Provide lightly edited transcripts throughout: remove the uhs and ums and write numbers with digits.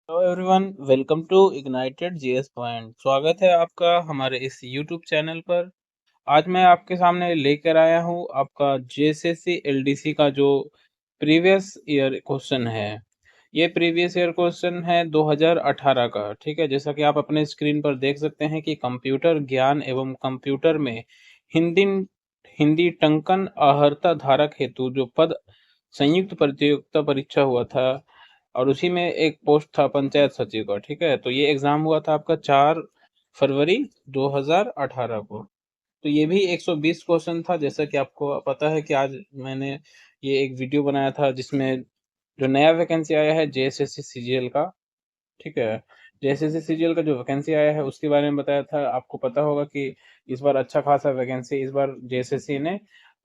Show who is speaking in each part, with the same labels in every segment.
Speaker 1: Hello everyone, welcome to ignited GS point. स्वागत है आपका हमारे इस यूट्यूब चैनल पर। आज मैं आपके सामने लेकर आया हूँ आपका जेएसएससी एलडीसी का जो प्रीवियस ईयर क्वेश्चन है। ये प्रीवियस ईयर क्वेश्चन है 2018 का। ठीक है, जैसा कि आप अपने स्क्रीन पर देख सकते हैं कि कंप्यूटर ज्ञान एवं कंप्यूटर में हिंदी हिंदी टंकन आहर्ता धारक हेतु जो पद संयुक्त प्रतियोगिता परीक्षा हुआ था और उसी में एक पोस्ट था पंचायत सचिव का। ठीक है, तो ये एग्जाम हुआ था आपका 4 फरवरी 2018 को। तो ये भी 120 क्वेश्चन था। जैसा कि आपको पता है कि आज मैंने ये एक वीडियो बनाया था जिसमें जो नया वैकेंसी आया है जेएसएससी सीजीएल का। ठीक है, जेएसएससी सीजीएल का जो वैकेंसी आया है उसके बारे में बताया था। आपको पता होगा कि इस बार अच्छा खासा वैकेंसी इस बार जेएसएससी ने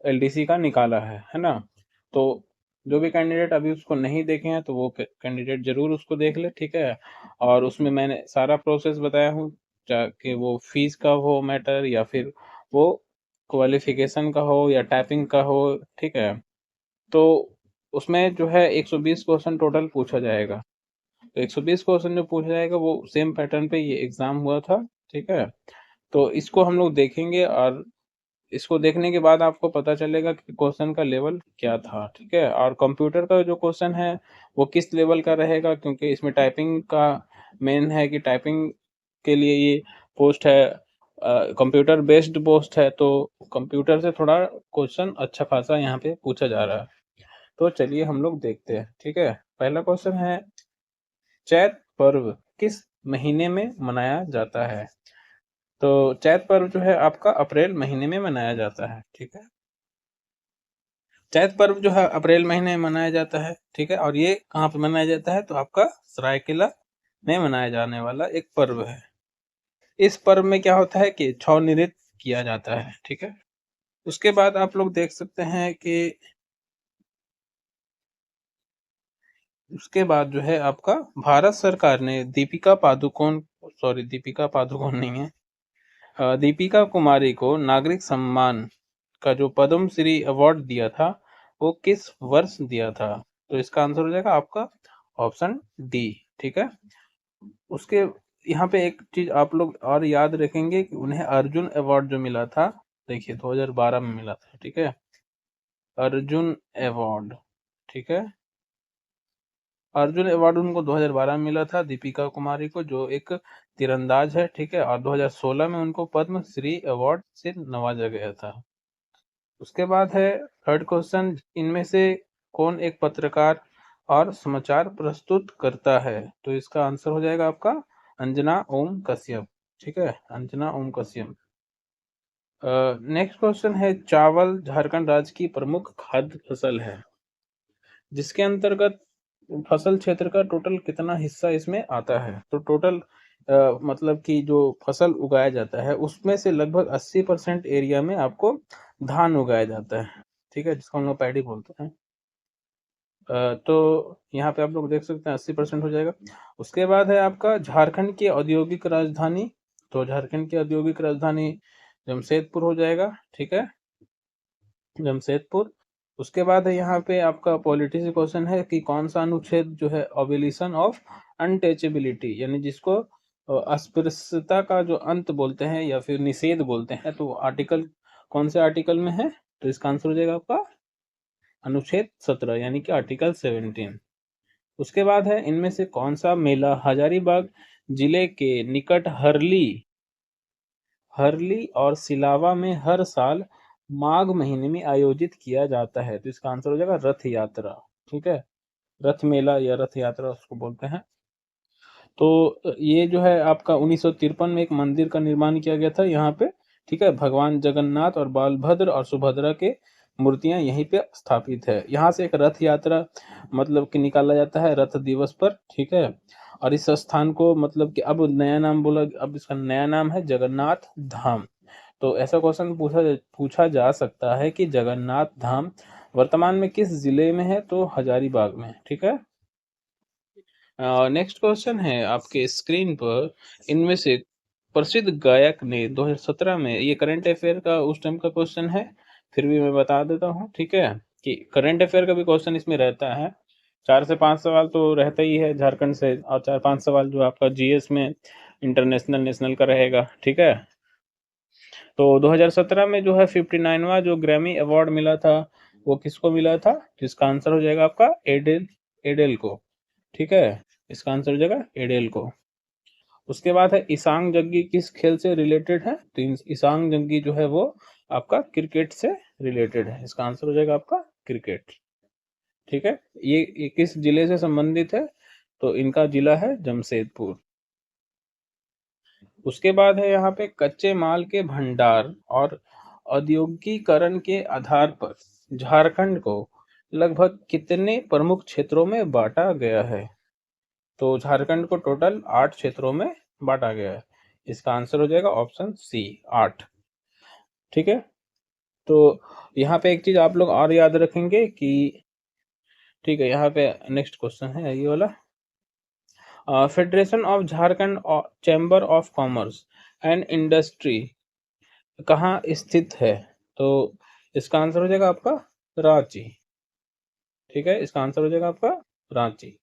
Speaker 1: एलडीसी का निकाला है ना। तो जो भी कैंडिडेट अभी उसको नहीं देखे हैं तो वो कैंडिडेट जरूर उसको देख ले। ठीक है, और उसमें मैंने सारा प्रोसेस बताया हूँ, चाहे वो फीस का हो मैटर या फिर वो क्वालिफिकेशन का हो या टाइपिंग का हो। ठीक है, तो उसमें जो है 120 क्वेश्चन टोटल पूछा जाएगा। तो 120 क्वेश्चन जो पूछा जाएगा वो सेम पैटर्न पे ये एग्जाम हुआ था। ठीक है, तो इसको हम लोग देखेंगे और इसको देखने के बाद आपको पता चलेगा कि क्वेश्चन का लेवल क्या था। ठीक है, और कंप्यूटर का जो क्वेश्चन है वो किस लेवल का रहेगा, क्योंकि इसमें टाइपिंग का मेन है कि टाइपिंग के लिए ये पोस्ट है, कंप्यूटर बेस्ड पोस्ट है। तो कंप्यूटर से थोड़ा क्वेश्चन अच्छा खासा यहाँ पे पूछा जा रहा है। तो चलिए हम लोग देखते हैं। ठीक है, पहला क्वेश्चन है, चैत पर्व किस महीने में मनाया जाता है? तो चैत पर्व जो है आपका अप्रैल महीने में मनाया जाता है। ठीक है, चैत पर्व जो है अप्रैल महीने में मनाया जाता है। ठीक है, और ये कहाँ पे मनाया जाता है? तो आपका सरायकेला में मनाया जाने वाला एक पर्व है। इस पर्व में क्या होता है कि छौ नृत्य किया जाता है। ठीक है, उसके बाद आप लोग देख सकते हैं कि उसके बाद जो है आपका भारत सरकार ने दीपिका पादुकोण, सॉरी दीपिका पादुकोण नहीं है, दीपिका कुमारी को नागरिक सम्मान का जो पद्म श्री अवार्ड दिया था वो किस वर्ष दिया था? तो इसका आंसर हो जाएगा आपका ऑप्शन डी। ठीक है, उसके यहाँ पे एक चीज आप लोग और याद रखेंगे कि उन्हें अर्जुन अवार्ड जो मिला था, देखिए 2012 में मिला था। ठीक है, अर्जुन अवार्ड। ठीक है, अर्जुन अवार्ड उनको 2012 में मिला था दीपिका कुमारी को, जो एक तीरंदाज है। ठीक है, और 2016 में उनको पद्म श्री अवार्ड से नवाजा गया था। उसके बाद है थर्ड क्वेश्चन, इनमें से कौन एक पत्रकार और समाचार प्रस्तुत करता है? तो इसका आंसर हो जाएगा आपका अंजना ओम कश्यप। ठीक है, अंजना ओम कश्यप। नेक्स्ट क्वेश्चन है, चावल झारखंड राज्य की प्रमुख खाद्य फसल है, जिसके अंतर्गत फसल क्षेत्र का टोटल कितना हिस्सा इसमें आता है? तो टोटल मतलब कि जो फसल उगाया जाता है उसमें से लगभग 80% एरिया में आपको धान उगाया जाता है। ठीक है, जिसको हम लोग पैडी बोलते हैं। तो यहाँ पे आप लोग देख सकते हैं 80% हो जाएगा। उसके बाद है आपका झारखंड की औद्योगिक राजधानी। तो झारखंड की औद्योगिक राजधानी जमशेदपुर हो जाएगा। ठीक है, जमशेदपुर। उसके बाद है यहाँ पे आपका पॉलिटिक्स क्वेश्चन है कि कौन सा अनुच्छेद जो है अबोलिशन ऑफ अनटचेबिलिटी, यानी जिसको अस्पृश्यता का जो अंत बोलते हैं या फिर निषेध बोलते हैं, तो आर्टिकल कौन से आर्टिकल में है? तो इसका आंसर हो जाएगा आपका अनुच्छेद 17 यानी कि आर्टिकल 17। उसके बाद है, इनमें से कौन सा मेला हजारीबाग जिले के निकट हरली हरली और सिलावा में हर साल माघ महीने में आयोजित किया जाता है? तो इसका आंसर हो जाएगा रथ यात्रा। ठीक है, रथ मेला या रथ यात्रा उसको बोलते हैं। तो ये जो है आपका 1953 में एक मंदिर का निर्माण किया गया था यहाँ पे। ठीक है, भगवान जगन्नाथ और बालभद्र और सुभद्रा के मूर्तियां यहीं पे स्थापित है। यहाँ से एक रथ यात्रा मतलब कि निकाला जाता है रथ दिवस पर। ठीक है, और इस स्थान को मतलब कि अब नया नाम बोला, अब इसका नया नाम है जगन्नाथ धाम। तो ऐसा क्वेश्चन पूछा जा सकता है कि जगन्नाथ धाम वर्तमान में किस जिले में है? तो हजारीबाग में। ठीक है, नेक्स्ट क्वेश्चन है आपके स्क्रीन पर, इनमें से प्रसिद्ध गायक ने 2017 में, ये करंट अफेयर का उस टाइम का क्वेश्चन है, फिर भी मैं बता देता हूँ। ठीक है, कि करंट अफेयर का भी क्वेश्चन इसमें रहता है 4 से 5 सवाल तो रहता ही है झारखंड से, और 4-5 सवाल जो आपका जीएस में इंटरनेशनल नेशनल का रहेगा। ठीक है, तो 2017 में जो है 59वां जो ग्रैमी अवार्ड मिला था वो किसको मिला था? जिसका आंसर हो जाएगा आपका एडेल, एडेल को। ठीक है, इसका आंसर हो जाएगा एडेल को। उसके बाद है ईशांग जग्गी किस खेल से रिलेटेड है? तो ईशांग जग्गी जो है वो आपका क्रिकेट से रिलेटेड है। इसका आंसर हो जाएगा आपका क्रिकेट। ठीक है, ये किस जिले से संबंधित है? तो इनका जिला है जमशेदपुर। उसके बाद है यहाँ पे कच्चे माल के भंडार और औद्योगिकीकरण के आधार पर झारखंड को लगभग कितने प्रमुख क्षेत्रों में बांटा गया है? तो झारखंड को टोटल 8 क्षेत्रों में बांटा गया है। इसका आंसर हो जाएगा ऑप्शन सी 8। ठीक है, तो यहाँ पे एक चीज आप लोग और याद रखेंगे कि, ठीक है, यहाँ पे नेक्स्ट क्वेश्चन है ये वाला, federation of Jharkhand chamber of commerce and industry कहाँ स्थित है? तो इसका आंसर हो जाएगा आपका रांची। ठीक है, इसका आंसर हो जाएगा आपका रांची।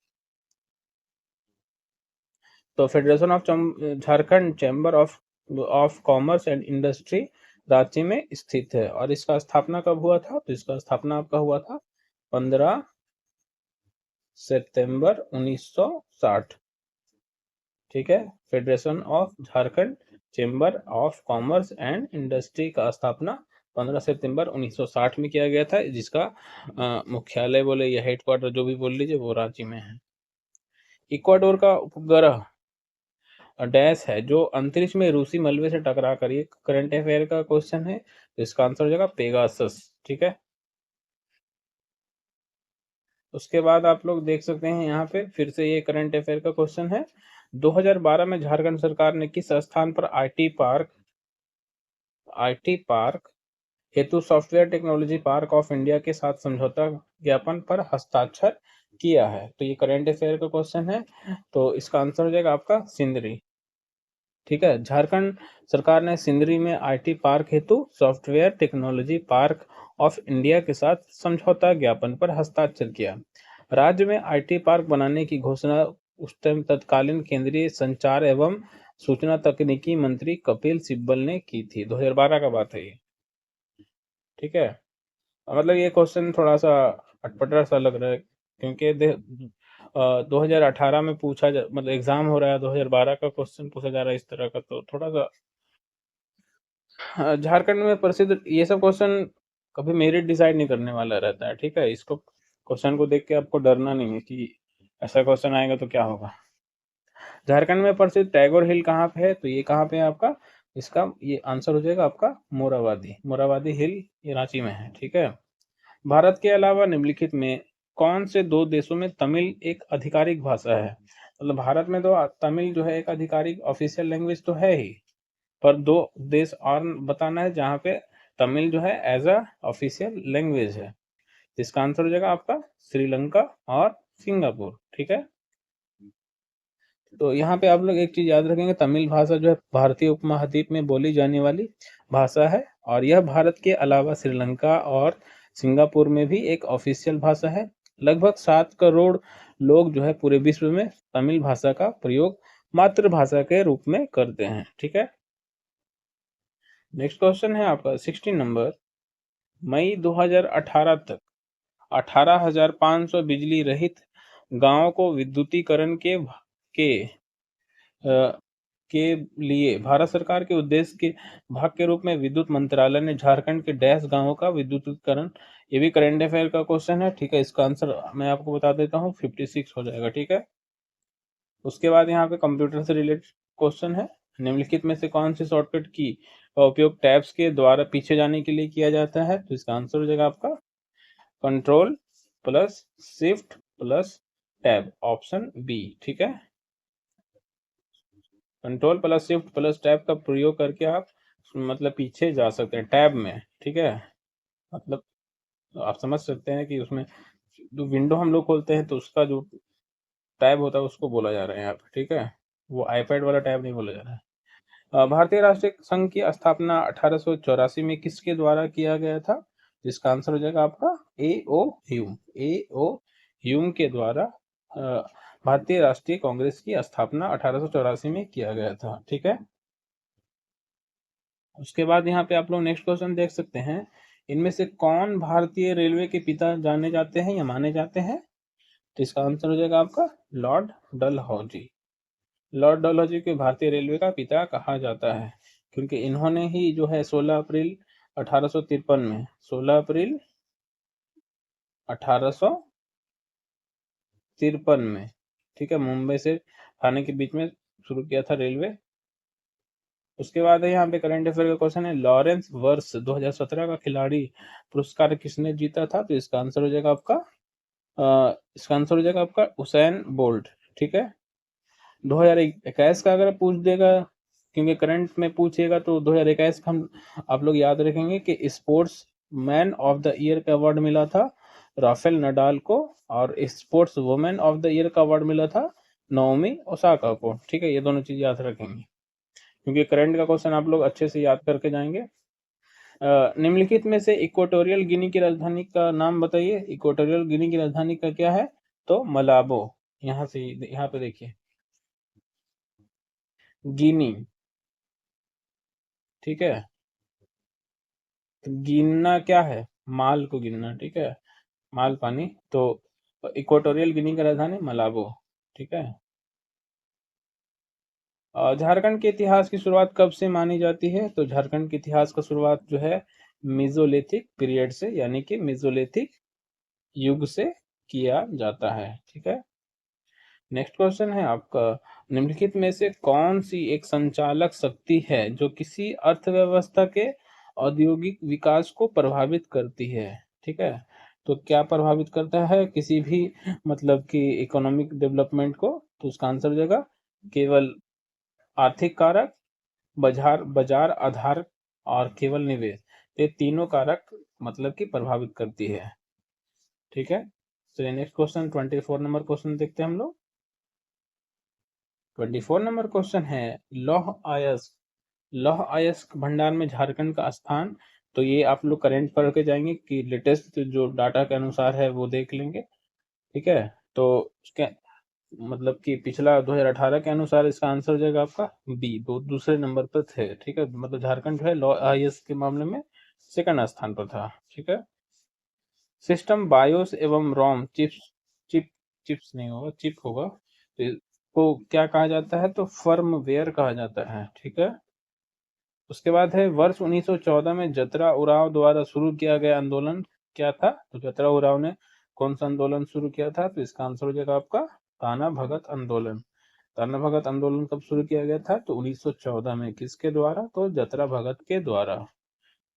Speaker 1: तो federation of Jharkhand chamber of commerce and industry Ranchi में स्थित है। और इसका स्थापना कब हुआ था? तो इसका स्थापना आपका हुआ था 15 सितंबर 1960। ठीक है, federation of Jharkhand chamber of commerce and industry का स्थापना 15 सितंबर 1960 में किया गया था, जिसका मुख्यालय बोले या हेडक्वार्टर जो भी बोल लीजिए वो रांची में है। इक्वाडोर का उपग्रह डैश है जो अंतरिक्ष में रूसी मलबे से टकरा कर, ये करंट अफेयर का क्वेश्चन है, तो इसका आंसर हो जाएगा पेगासस। ठीक है, उसके बाद आप लोग देख सकते हैं यहाँ पे फिर से ये करंट अफेयर का क्वेश्चन है। 2012 में झारखंड सरकार ने किस स्थान पर आईटी पार्क हेतु software technology park of India के साथ समझौता ज्ञापन पर हस्ताक्षर किया है? तो ये करंट अफेयर का क्वेश्चन है, तो इसका आंसर हो जाएगा आपका सिंदरी। ठीक है, झारखंड सरकार ने सिंदरी में आईटी पार्क हेतु software technology park of India के साथ समझौता ज्ञापन पर हस्ताक्षर किया। राज्य में आईटी पार्क बनाने की घोषणा उस टाइम तत्कालीन केंद्रीय संचार एवं सूचना तकनीकी मंत्री कपिल सिब्बल ने की थी। 2012 का बात है ये। ठीक है, मतलब ये क्वेश्चन थोड़ा सा अटपटा सा लग रहा है, क्योंकि 2018 में मतलब एग्जाम हो रहा है, 2012 का क्वेश्चन पूछा जा रहा है इस तरह का, तो थोड़ा सा झारखंड में प्रसिद्ध ये सब क्वेश्चन कभी मेरिट डिसाइड नहीं करने वाला रहता है। ठीक है, इसको क्वेश्चन को देख के आपको डरना नहीं है कि ऐसा क्वेश्चन आएगा तो क्या होगा। झारखंड में प्रसिद्ध टैगोर हिल कहाँ पे है? तो ये कहाँ पे है आपका? इसका ये आंसर हो जाएगा आपका मोराबादी। मोराबादी हिल ये रांची में है। ठीक है, भारत के अलावा निम्नलिखित में कौन से दो देशों में तमिल एक आधिकारिक भाषा है? मतलब भारत में तो तमिल जो है एक आधिकारिक ऑफिशियल लैंग्वेज तो है ही, पर दो देश और बताना है जहाँ पे तमिल जो है एज अ ऑफिशियल लैंग्वेज है। इसका आंसर हो जाएगा आपका श्रीलंका और सिंगापुर। ठीक है, तो यहाँ पे आप लोग एक चीज याद रखेंगे, तमिल भाषा जो है भारतीय उपमहाद्वीप में बोली जाने वाली भाषा है, और यह भारत के अलावा श्रीलंका और सिंगापुर में भी एक ऑफिशियल भाषा है। लगभग 7 करोड़ लोग जो है पूरे विश्व में तमिल भाषा का प्रयोग मातृभाषा के रूप में करते हैं। ठीक है, नेक्स्ट क्वेश्चन है आपका 16 नंबर। मई 2018 तक 18,500 बिजली रहित गांवों को विद्युतीकरण के के लिए भारत सरकार के उद्देश्य के भाग के रूप में विद्युत मंत्रालय ने झारखंड के डैश गांवों का विद्युतीकरण, ये भी करंट अफेयर का क्वेश्चन है। ठीक है, इसका आंसर मैं आपको बता देता हूँ 56 हो जाएगा। ठीक है, उसके बाद यहाँ पे कंप्यूटर से रिलेटेड क्वेश्चन है, निम्नलिखित में से कौन सी शॉर्टकट की का उपयोग टैब्स के द्वारा पीछे जाने के लिए किया जाता है? तो इसका आंसर हो जाएगा आपका control plus shift plus tab, option B. ठीक है, control plus shift plus tab का प्रयोग करके आप मतलब पीछे जा सकते हैं टैब में। ठीक है, मतलब आप समझ सकते हैं कि उसमें जो विंडो हम लोग खोलते हैं तो उसका जो टैब होता है उसको बोला जा रहा है यहाँ पे। ठीक है, वो आईपैड वाला टैब नहीं बोला जा रहा है। भारतीय राष्ट्रीय संघ की स्थापना 1884 में किसके द्वारा किया गया था? जिसका आंसर हो जाएगा आपका ए ओ ह्यूम के द्वारा भारतीय राष्ट्रीय कांग्रेस की स्थापना 1884 में किया गया था। ठीक है, उसके बाद यहाँ पे आप लोग नेक्स्ट क्वेश्चन देख सकते हैं, इनमें से कौन भारतीय रेलवे के पिता जाने जाते हैं या माने जाते हैं? तो इसका आंसर हो जाएगा आपका लॉर्ड डलहौजी। लॉर्ड डलहौजी को भारतीय रेलवे का पिता कहा जाता है, क्योंकि इन्होंने ही जो है 16 अप्रैल 1853 में 16 अप्रैल 1853 में, ठीक है, मुंबई से ठाणे के बीच में शुरू किया था रेलवे। उसके बाद है यहाँ पे करंट अफेयर का क्वेश्चन है, लॉरेंस वर्ष 2017 का खिलाड़ी पुरस्कार किसने जीता था? तो इसका आंसर हो जाएगा आपका उसेन बोल्ट। ठीक है, 2021 का अगर पूछ देगा, क्योंकि करंट में पूछेगा, तो 2021 का हम आप लोग याद रखेंगे कि sports man of the year का अवार्ड मिला था राफेल नडाल को, और sports women of the year का अवार्ड मिला था नाओमी ओसाका को। ठीक है, ये दोनों चीज याद रखेंगे, क्योंकि करंट का क्वेश्चन आप लोग अच्छे से याद करके जाएंगे। निम्नलिखित में से इक्वाटोरियल गिनी की राजधानी का नाम बताइए। इक्वाटोरियल गिनी की राजधानी का क्या है? तो मलाबो। यहाँ पे देखिए, गिनी। ठीक है, तो गिनना क्या है? माल को गिनना। ठीक है, माल पानी। तो इक्वाटोरियल गिनी की राजधानी मलाबो। ठीक है, झारखंड के इतिहास की शुरुआत कब से मानी जाती है? तो झारखंड के इतिहास का शुरुआत जो है मेसोलिथिक पीरियड से, यानी कि मेसोलिथिक युग से किया जाता है। ठीक है, नेक्स्ट क्वेश्चन है आपका, निम्नलिखित में से कौन सी एक संचालक शक्ति है जो किसी अर्थव्यवस्था के औद्योगिक विकास को प्रभावित करती है? ठीक है, तो क्या प्रभावित करता है किसी भी मतलब कि इकोनॉमिक डेवलपमेंट को? तो उसका आंसर हो जाएगा केवल आर्थिक कारक, बाजार बाजार आधार और केवल निवेश। ये तीनों कारक मतलब कि प्रभावित करती है। ठीक है, तो नेक्स्ट क्वेश्चन 24 नंबर क्वेश्चन देखते हैं हम लोग। 24 नंबर क्वेश्चन है, लौह अयस्क भंडार में झारखंड का स्थान। तो ये आप लोग करेंट पढ़ के जाएंगे कि लेटेस्ट जो डाटा के अनुसार है वो देख लेंगे। ठीक है, तो उसके मतलब कि पिछला 2018 के अनुसार इसका आंसर हो जाएगा आपका बी, वो दूसरे नंबर पर थे। ठीक है, मतलब झारखंड जो है लॉ अयस्क के मामले में सेकंड स्थान पर था। ठीक है, सिस्टम बायोस एवं रोम चिप चिप्स नहीं होगा, चिप होगा, तो इसको क्या कहा जाता है? तो फर्मवेयर कहा जाता है। ठीक है, उसके बाद है वर्ष 1914 में जतरा उरांव द्वारा शुरू किया गया आंदोलन क्या था? तो जतरा उरांव ने कौन सा आंदोलन शुरू किया था? तो इसका आंसर हो जाएगा आपका ताना भगत आंदोलन। ताना भगत आंदोलन कब शुरू किया गया था? तो 1914 में। किसके द्वारा? तो जतरा भगत के द्वारा,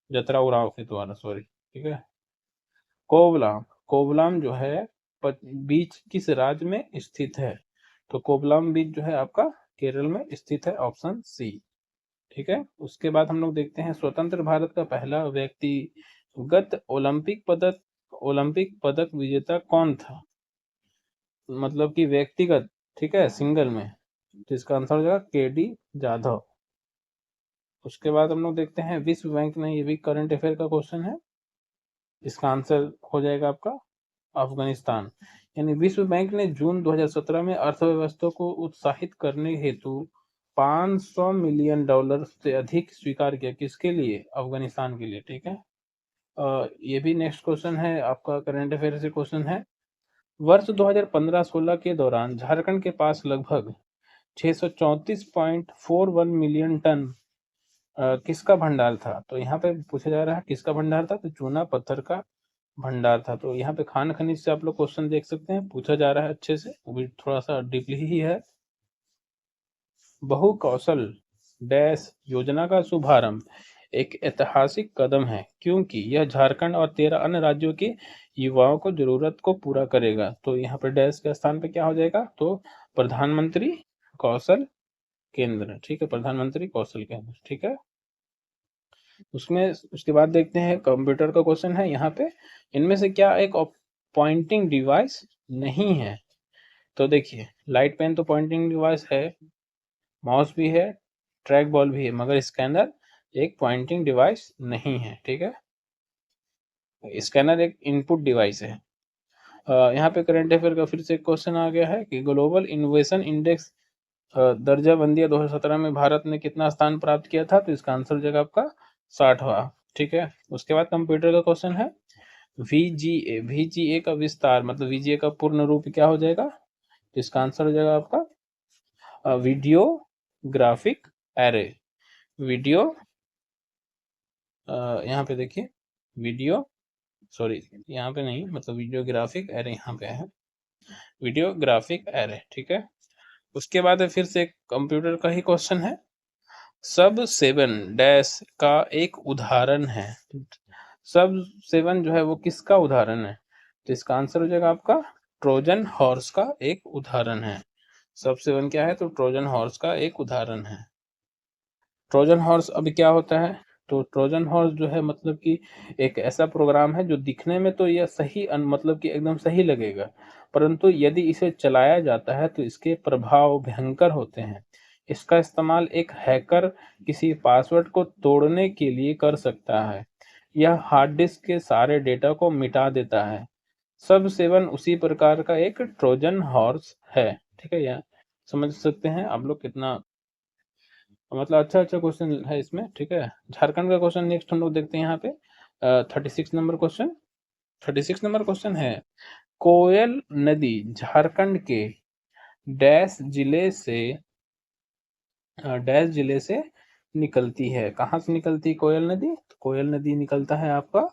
Speaker 1: जतरा उरांव के द्वारा, सॉरी। ठीक है, कोवलाम, कोवलाम जो है बीच किस राज्य में स्थित है? तो कोवलाम बीच जो है आपका केरल में स्थित है, ऑप्शन सी। ठीक है, उसके बाद हम लोग देखते हैं स्वतंत्र भारत का पहला व्यक्तिगत ओलंपिक पदक विजेता कौन था? मतलब कि व्यक्तिगत, ठीक है, सिंगल में। तो इसका आंसर हो जाएगा केडी जाधव। उसके बाद हम लोग देखते हैं विश्व बैंक ने, ये भी करंट अफेयर का क्वेश्चन है, इसका आंसर हो जाएगा आपका अफगानिस्तान। यानी विश्व बैंक ने जून 2017 में अर्थव्यवस्था को उत्साहित करने हेतु $500 मिलियन से अधिक स्वीकार किया। किसके लिए? अफगानिस्तान के लिए। ठीक है, ये भी नेक्स्ट क्वेश्चन है आपका, करंट अफेयर से क्वेश्चन है, वर्ष 2015-16 के दौरान झारखंड के पास लगभग 634.41 मिलियन टन किसका भंडार था? तो यहाँ पे पूछा जा रहा है किसका भंडार था? तो चूना पत्थर का भंडार था। तो यहाँ पे खान खनिज से आप लोग क्वेश्चन देख सकते हैं, पूछा जा रहा है अच्छे से, वो भी थोड़ा सा डीपली ही है। बहु कौशल डैश योजना का शुभारंभ एक ऐतिहासिक कदम है, क्योंकि यह झारखंड और 13 अन्य राज्यों के युवाओं को जरूरत को पूरा करेगा। तो यहाँ पे डैश के स्थान पे क्या हो जाएगा? तो प्रधानमंत्री कौशल केंद्र। ठीक है, प्रधानमंत्री कौशल केंद्र। ठीक है, उसमें उसके बाद देखते हैं कंप्यूटर का क्वेश्चन है यहाँ पे, इनमें से क्या एक पॉइंटिंग डिवाइस नहीं है? तो देखिए, लाइट पेन तो पॉइंटिंग डिवाइस है, माउस भी है, ट्रैक बॉल भी है, मगर स्कैनर एक पॉइंटिंग डिवाइस नहीं है। ठीक है, स्कैनर एक इनपुट डिवाइस है। यहाँ पे करंट अफेयर का फिर से एक क्वेश्चन आ गया है कि ग्लोबल इनोवेशन इंडेक्स दर्जा बंदी 2017 में भारत ने कितना स्थान प्राप्त किया था, तो इसका आंसर हो जाएगा आपका 60वां। ठीक है, उसके बाद कंप्यूटर का क्वेश्चन है VGA। VGA का विस्तार मतलब VGA का पूर्ण रूप क्या हो जाएगा, तो इसका आंसर हो जाएगा आपका वीडियो ग्राफिक एरे। वीडियो यहाँ पे देखिए वीडियो, सॉरी यहाँ पे नहीं, मतलब वीडियो ग्राफिक एरे यहाँ पे है, वीडियो ग्राफिक एरे। ठीक है, उसके बाद फिर से कंप्यूटर का ही क्वेश्चन है, सब 7 डैश का एक उदाहरण है। सब 7 जो है वो किसका उदाहरण है, तो इसका आंसर हो जाएगा आपका ट्रोजन हॉर्स का एक उदाहरण है। सब 7 क्या है, तो ट्रोजन हॉर्स का एक उदाहरण है। ट्रोजन हॉर्स अभी क्या होता है, तो ट्रोजन हॉर्स जो है मतलब कि एक ऐसा प्रोग्राम है जो दिखने में तो यह सही मतलब कि एकदम सही लगेगा, परंतु यदि इसे चलाया जाता है तो इसके प्रभाव भयंकर होते हैं। इसका इस्तेमाल एक हैकर किसी पासवर्ड को तोड़ने के लिए कर सकता है। यह हार्ड डिस्क के सारे डेटा को मिटा देता है। सब 7 उसी प्रकार का एक ट्रोजन हॉर्स है। ठीक है, यह समझ सकते हैं आप लोग कितना मतलब अच्छा अच्छा क्वेश्चन है इसमें। ठीक है, झारखंड का क्वेश्चन नेक्स्ट हम लोग देखते हैं यहाँ पे 36 नंबर क्वेश्चन। 36 नंबर क्वेश्चन है, कोयल नदी झारखंड के डैश जिले से डैश जिले से निकलती है। कहाँ से निकलती है कोयल नदी, तो कोयल नदी निकलता है आपका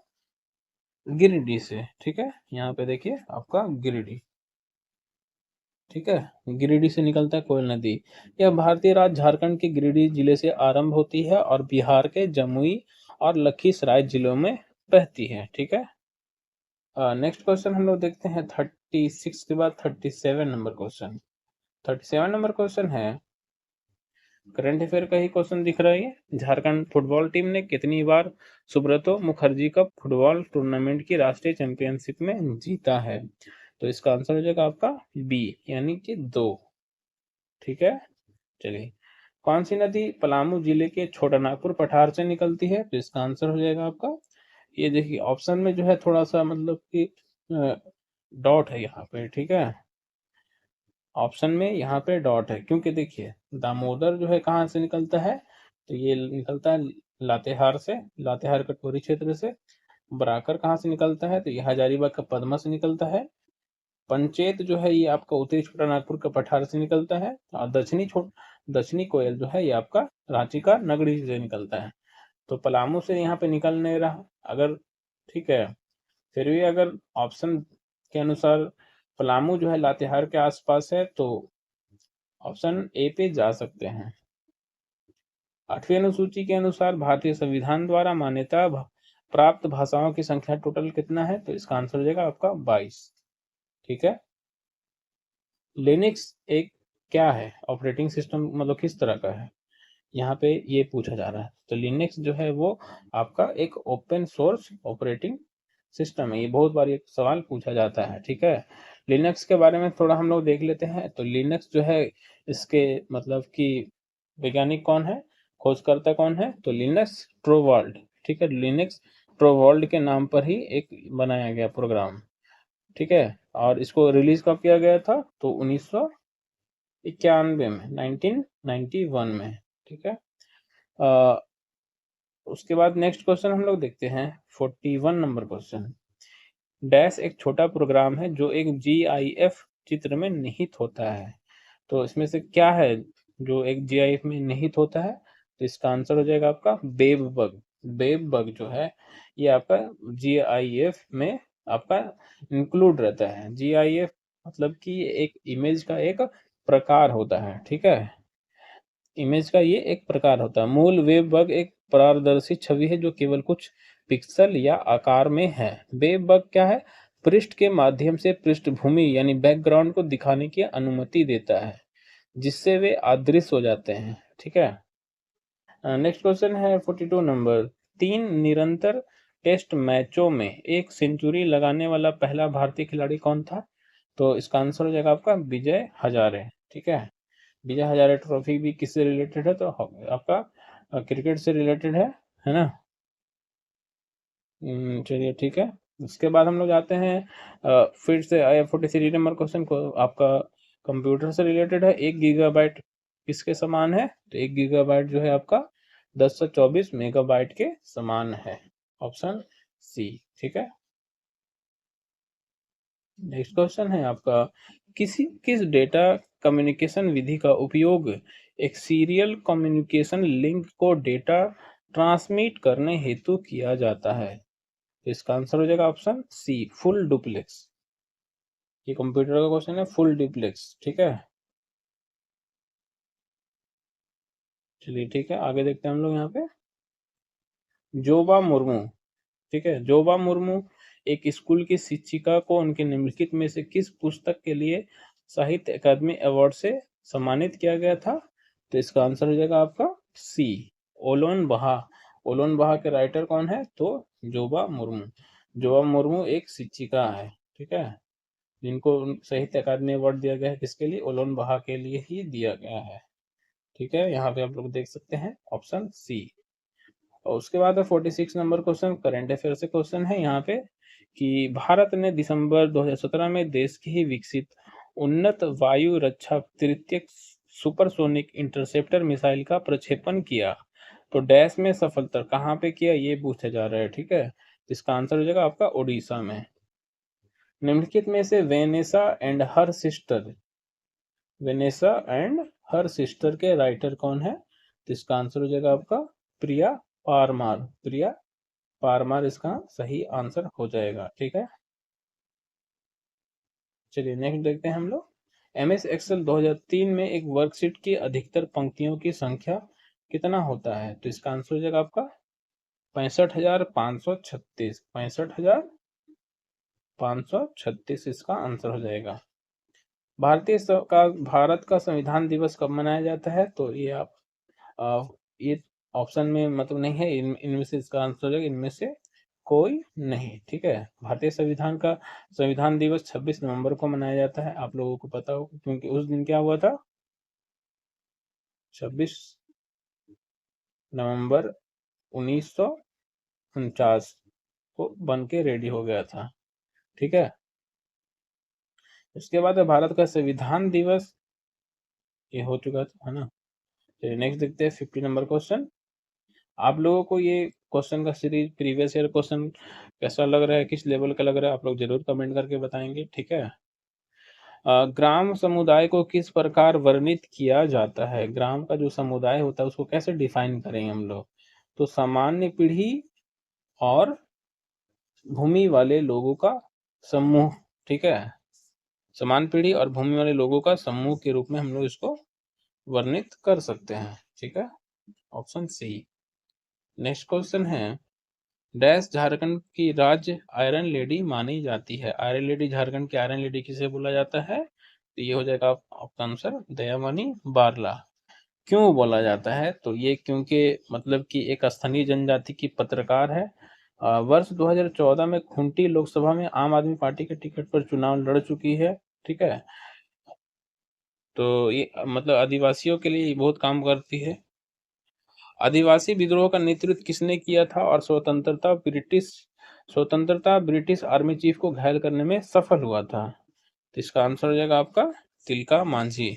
Speaker 1: गिरिडीह से। ठीक है, यहाँ पे देखिए आपका गिरिडीह। ठीक है, गिरिडीह से निकलता है कोयल नदी। यह भारतीय राज्य झारखंड के गिरिडीह जिले से आरंभ होती है और बिहार के जमुई और लखीसराय जिलों में बहती है। ठीक है, नेक्स्ट क्वेश्चन हम लोग देखते हैं 36 के बाद 37 नंबर क्वेश्चन। 37 नंबर क्वेश्चन है, करंट अफेयर का ही क्वेश्चन दिख रहा है। झारखंड फुटबॉल टीम ने कितनी बार Subroto Mukherjee cup football tournament की राष्ट्रीय चैंपियनशिप में जीता है, तो इसका आंसर हो जाएगा आपका बी यानी कि 2। ठीक है, चलिए, कौन सी नदी पलामू जिले के छोटा नागपुर पठार से निकलती है, तो इसका आंसर हो जाएगा आपका, ये देखिए ऑप्शन में जो है थोड़ा सा मतलब कि डॉट है यहाँ पे। ठीक है, ऑप्शन में यहाँ पे डॉट है क्योंकि देखिए दामोदर जो है कहाँ से निकलता है, तो ये निकलता है लातेहार से, लातेहार कटोरी क्षेत्र से। बराकर कहाँ से निकलता है, तो ये हजारीबाग का पद्मा से निकलता है। पंचेत जो है ये आपका उत्तरी छोटा नागपुर का पठार से निकलता है, और दक्षिणी कोयल जो है ये आपका रांची का नगड़ी से निकलता है। तो पलामू से यहाँ पे निकल नहीं रहा अगर, ठीक है, फिर भी अगर ऑप्शन के अनुसार पलामू जो है लातेहार के आसपास है तो ऑप्शन ए पे जा सकते हैं। 8वीं अनुसूची के अनुसार भारतीय संविधान द्वारा मान्यता प्राप्त भाषाओं की संख्या टोटल कितना है, तो इसका आंसर हो जाएगा आपका 22। ठीक है, लिनक्स एक क्या है ऑपरेटिंग सिस्टम, मतलब किस तरह का है, यहाँ पे ये पूछा जा रहा है। तो लिनक्स जो है वो आपका एक ओपन सोर्स ऑपरेटिंग सिस्टम है, ये बहुत बार एक सवाल पूछा जाता है। ठीक है, लिनक्स के बारे में थोड़ा हम लोग देख लेते हैं। तो लिनक्स जो है इसके मतलब कि वैज्ञानिक कौन है, खोजकर्ता कौन है, तो लिनक्स ट्रोवाल्ड। ठीक है, लिनक्स ट्रोवाल्ड के नाम पर ही एक बनाया गया प्रोग्राम। ठीक है, और इसको रिलीज कब किया गया था, तो 1991 में, 1991 में। ठीक है, उसके बाद नेक्स्ट क्वेश्चन हम लोग देखते हैं 41 नंबर क्वेश्चन। डैश एक छोटा प्रोग्राम है जो एक GIF चित्र में निहित होता है, तो इसमें से क्या है जो एक GIF में निहित होता है, तो इसका आंसर हो जाएगा आपका वेब बग। वेब बग जो है ये आपका GIF में आपका इंक्लूड रहता है। GIF मतलब कि एक इमेज का एक प्रकार होता है। ठीक है, इमेज का ये एक प्रकार होता है। मूल वेब बग एक पारदर्शी छवि है जो केवल कुछ पिक्सल या आकार में है। वेब बग क्या है, पृष्ठ के माध्यम से पृष्ठभूमि यानी बैकग्राउंड को दिखाने की अनुमति देता है जिससे वे अदृश्य हो जाते हैं। ठीक है, नेक्स्ट क्वेश्चन है 42 नंबर। 3 निरंतर टेस्ट मैचों में एक सेंचुरी लगाने वाला पहला भारतीय खिलाड़ी कौन था, तो इसका आंसर हो जाएगा आपका विजय हजारे। ठीक है, विजय हजारे ट्रॉफी भी किससे रिलेटेड है, तो आपका क्रिकेट से रिलेटेड है ना। चलिए ठीक है, उसके बाद हम लोग जाते हैं फिर से 43 नंबर क्वेश्चन को, आपका कंप्यूटर से रिलेटेड है। 1 गीगाबाइट किसके समान है? तो 1 गीगाबाइट जो है आपका 1024 मेगाबाइट के समान है, ऑप्शन सी। ठीक है, नेक्स्ट क्वेश्चन है आपका, किस डेटा कम्युनिकेशन विधि का उपयोग एक सीरियल कम्युनिकेशन लिंक को डेटा ट्रांसमिट करने हेतु किया जाता है? तो इसका आंसर हो जाएगा ऑप्शन सी, फुल डुप्लेक्स। ये कंप्यूटर का क्वेश्चन है, फुल डुप्लेक्स। ठीक है, चलिए ठीक है, आगे देखते हैं हम लोग यहाँ पे। जोबा मुर्मू, ठीक है, जोबा मुर्मू एक स्कूल की शिक्षिका को उनके निम्नलिखित में से किस पुस्तक के लिए साहित्य अकादमी अवार्ड से सम्मानित किया गया था? तो इसका आंसर हो जाएगा आपका सी, ओलोन बहा। ओलोन बहा के राइटर कौन है? तो जोबा मुर्मू। जोबा मुर्मू एक शिक्षिका है, ठीक है, जिनको साहित्य अकादमी अवार्ड दिया गया है, किसके लिए? ओलोन बहा के लिए ही दिया गया है। ठीक है, यहाँ पे आप लोग देख सकते हैं ऑप्शन सी। और उसके बाद 46 नंबर क्वेश्चन करेंट अफेयर से क्वेश्चन है यहाँ पे, कि भारत ने दिसंबर 2017 में देश की ही विकसित उन्नत वायु रक्षा तृतीयक सुपरसोनिक इंटरसेप्टर मिसाइल का प्रक्षेपण किया, तो डैश में सफलता कहाँ पे किया, ये पूछा जा रहा है। ठीक है, इसका आंसर हो जाएगा आपका ओडिशा में। निम्नलिखित में से Vanessa and her sister, Vanessa and her sister के राइटर कौन है? तो इसका आंसर हो जाएगा आपका प्रिया पारमार। प्रिया पारमार इसका सही आंसर हो जाएगा। ठीक है, चलिए नेक्स्ट देखते हैं हम लोग। एमएस एक्सेल 2003 में एक वर्कशीट की अधिकतर पंक्तियों की संख्या कितना होता है? तो इसका आंसर हो जाएगा आपका 65,536। 65,536 इसका आंसर हो जाएगा। भारत का संविधान दिवस कब मनाया जाता है? तो ये आप ये ऑप्शन में मतलब नहीं है, इनमें से इसका आंसर हो जाएगा इनमें से कोई नहीं। ठीक है, भारतीय संविधान दिवस 26 नवंबर को मनाया जाता है, आप लोगों को पता होगा, क्योंकि उस दिन क्या हुआ था? 26 नवंबर 1949 को बन के रेडी हो गया था। ठीक है, उसके बाद भारत का संविधान दिवस ये हो चुका था, है ना। चलिए नेक्स्ट देखते हैं 50 नंबर क्वेश्चन। आप लोगों को ये क्वेश्चन का सीरीज प्रीवियस ईयर क्वेश्चन कैसा लग रहा है, किस लेवल का लग रहा है, आप लोग जरूर कमेंट करके बताएंगे। ठीक है, ग्राम समुदाय को किस प्रकार वर्णित किया जाता है? ग्राम का जो समुदाय होता है उसको कैसे डिफाइन करेंगे हम लोग? तो सामान्य पीढ़ी और भूमि वाले लोगों का समूह। ठीक है, समान पीढ़ी और भूमि वाले लोगों का समूह के रूप में हम लोग इसको वर्णित कर सकते हैं। ठीक है, ऑप्शन सी। नेक्स्ट क्वेश्चन है, डैश झारखंड की राज्य आयरन लेडी मानी जाती है? आयरन लेडी, झारखंड की आयरन लेडी किसे बोला जाता है? तो ये हो जाएगा आपका आंसर दयामणि बारला। क्यों बोला जाता है? तो ये क्योंकि मतलब कि एक स्थानीय जनजाति की पत्रकार है। वर्ष 2014 में खूंटी लोकसभा में आम आदमी पार्टी के टिकट पर चुनाव लड़ चुकी है। ठीक है, तो ये मतलब आदिवासियों के लिए बहुत काम करती है। आदिवासी विद्रोह का नेतृत्व किसने किया था? और स्वतंत्रता ब्रिटिश आर्मी चीफ को घायल करने में सफल हुआ था। तो इसका आंसर हो जाएगा आपका तिलका मांझी।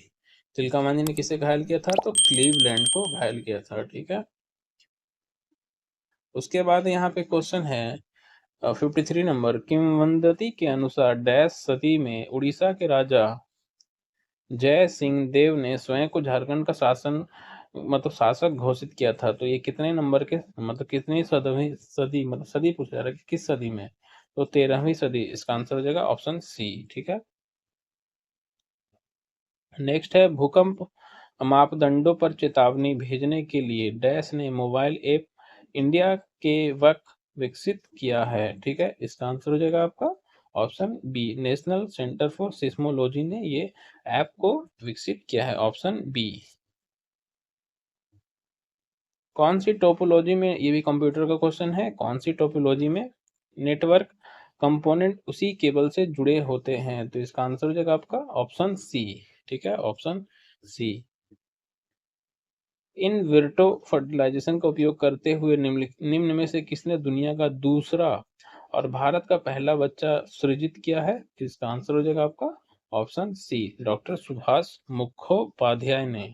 Speaker 1: तिलका मांझी ने किसे घायल किया था? तो क्लीवलैंड को घायल किया था। ठीक है, उसके बाद यहाँ पे क्वेश्चन है 53 नंबर, किंवदंती के अनुसार डैश सदी में उड़ीसा के राजा जय सिंह देव ने स्वयं को झारखंड का शासक घोषित किया था? तो ये कितने नंबर के मतलब कितनी सदी मतलब सदी पूछा जा रहा है कि किस सदी में? तो 13वीं सदी इसका आंसर हो जाएगा ऑप्शन सी। ठीक है, नेक्स्ट है, भूकंप मापदंडों पर चेतावनी भेजने के लिए डैश ने मोबाइल ऐप इंडिया के वक्त विकसित किया है? ठीक है, इसका आंसर हो जाएगा आपका option B, national centre for seismology ने ये ऐप को विकसित किया है, ऑप्शन बी। कौन सी टोपोलॉजी में, ये भी कंप्यूटर का क्वेश्चन है, कौन सी टोपोलॉजी में नेटवर्क कंपोनेंट उसी केबल से जुड़े होते हैं? तो इसका आंसर हो जाएगा आपका ऑप्शन सी। ठीक है, ऑप्शन सी। इन विर्टो फर्टिलाइजेशन का उपयोग करते हुए निम्न में से किसने दुनिया का दूसरा और भारत का पहला बच्चा सृजित किया है? तो इसका आंसर हो जाएगा आपका option C, doctor Subhash Mukhopadhyay ने।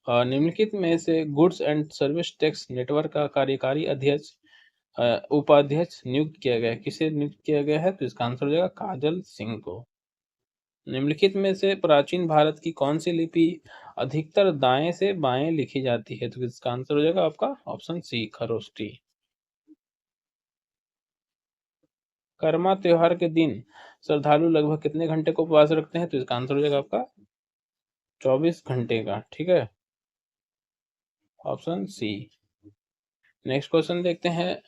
Speaker 1: निम्नलिखित में से goods and service tax network का कार्यकारी अध्यक्ष उपाध्यक्ष नियुक्त किया गया है? किसे नियुक्त किया गया है? तो इसका आंसर हो जाएगा काजल सिंह को। निम्नलिखित में से प्राचीन भारत की कौन सी लिपि अधिकतर दाएं से बाएं लिखी जाती है? तो इसका आंसर हो जाएगा आपका ऑप्शन सी, खरोष्टी। कर्मा त्योहार के दिन श्रद्धालु लगभग कितने घंटे को उपवास रखते हैं? तो इसका आंसर हो जाएगा आपका 24 घंटे का। ठीक है, ऑप्शन सी। नेक्स्ट क्वेश्चन देखते हैं।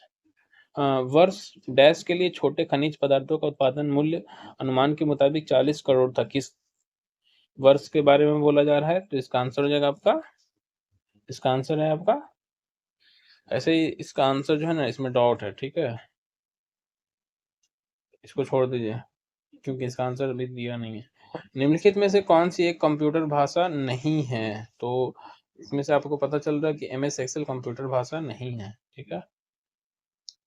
Speaker 1: वर्ष डैश के लिए छोटे खनिज पदार्थों का उत्पादन मूल्य अनुमान के मुताबिक 40 करोड़ था, किस वर्ष के बारे में बोला जा रहा है? तो इसका आंसर हो जाएगा आपका, इसका आंसर है आपका, ऐसे ही इसका आंसर जो है ना, इसमें डॉट है। ठीक है, इसको छोड़ दीजिए क्योंकि इसका आंसर अभी दिया नहीं है। निम्नलिखित में से कौन सी एक कंप्यूटर भाषा नहीं है? तो इसमें से आपको पता चल रहा है कि MS एक्सेल कंप्यूटर भाषा नहीं है। ठीक है,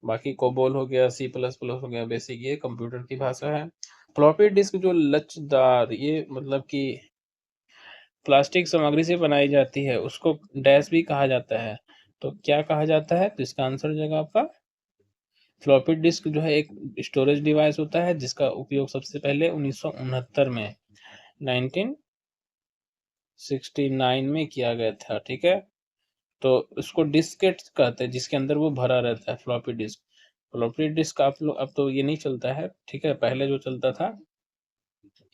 Speaker 1: बाकी कोबोल हो गया, C++ हो गया, बेसिक, ये कंप्यूटर की भाषा है। फ्लॉपी डिस्क जो लचदार, ये मतलब कि प्लास्टिक सामग्री से बनाई जाती है, उसको डैश भी कहा जाता है। तो क्या कहा जाता है? तो इसका आंसर हो जाएगा आपका, फ्लॉपी डिस्क जो है एक स्टोरेज डिवाइस होता है जिसका उपयोग सबसे पहले 1969 में 1969 में किया गया था। ठीक है, तो उसको डिस्केट कहते हैं जिसके अंदर वो भरा रहता है, फ्लॉपी डिस्क। फ्लॉपी डिस्क आप लोग अब तो ये नहीं चलता है। ठीक है, पहले जो चलता था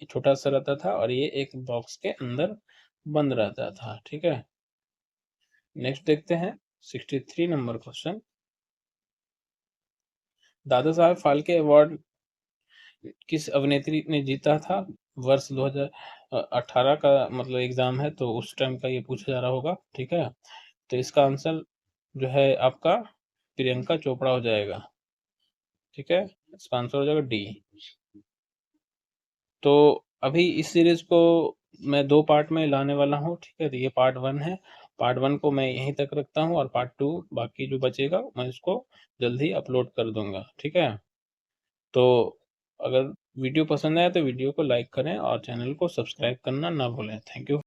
Speaker 1: ये छोटा सा रहता था और ये एक बॉक्स के अंदर बंद रहता था। ठीक है, नेक्स्ट देखते हैं 63 number question. Dada Saheb Phalke award किस अभिनेत्री ने जीता था? वर्ष 2018 का मतलब एग्जाम है, तो उस टाइम का ये पूछा जा रहा होगा। ठीक है, तो इसका आंसर जो है आपका प्रियंका चोपड़ा हो जाएगा। ठीक है, इसका आंसर हो जाएगा डी। तो अभी इस सीरीज को मैं 2 पार्ट में लाने वाला हूँ। ठीक है, तो ये पार्ट 1 है। पार्ट 1 को मैं यहीं तक रखता हूँ और पार्ट 2 बाकी जो बचेगा मैं इसको जल्दी अपलोड कर दूंगा। ठीक है, तो अगर वीडियो पसंद आए तो वीडियो को लाइक करें और चैनल को सब्सक्राइब करना ना भूलें। Thank you.